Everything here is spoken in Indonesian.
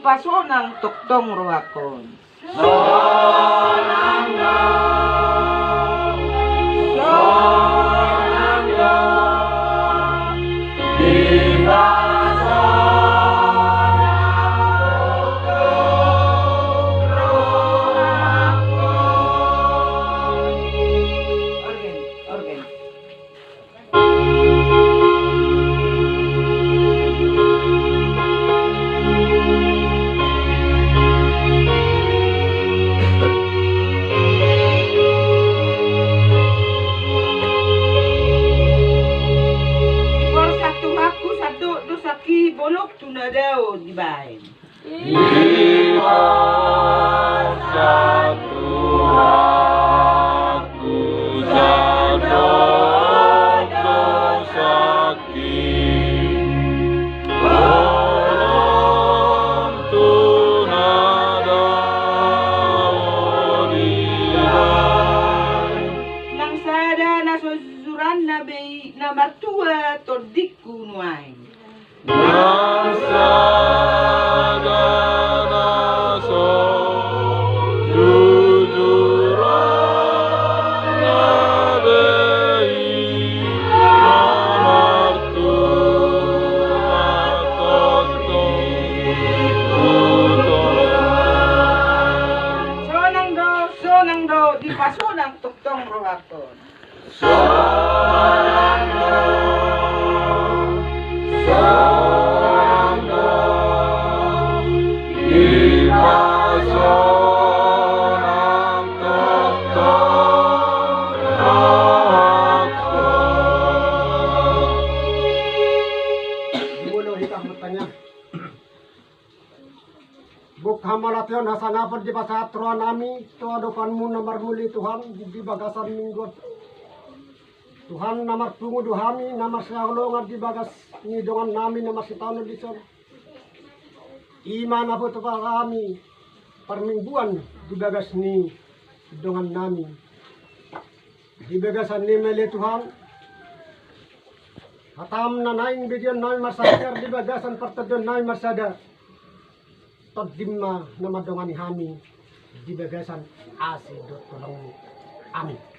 pasonang tuktong ruakon. Bolok tuna daun di bain. Lima satu aku sadar sakit. Bolong tuna daun di bain. Nang sada nasusuran na bay na martua todik kunuay. Nasa danaso jujuran nabei namartu atotong utong Sonang do di pasonang tuktong ruakon. Buk hamalation hasanapad di pasatro nami to adokanmu namar muli Tuhan di bagasan minggu Tuhan namar tungu duhami namar saulongan di bagas ni dongan nami namar sitano di son iman apa to kami permingguan di bagas ni dongan nami di bagasan ni mele Tuhan hatam na naing bidyon nami marsakar di bagasan pertedon nami marsada tadimma nama dongani hami di bagasan asidot tolong amin.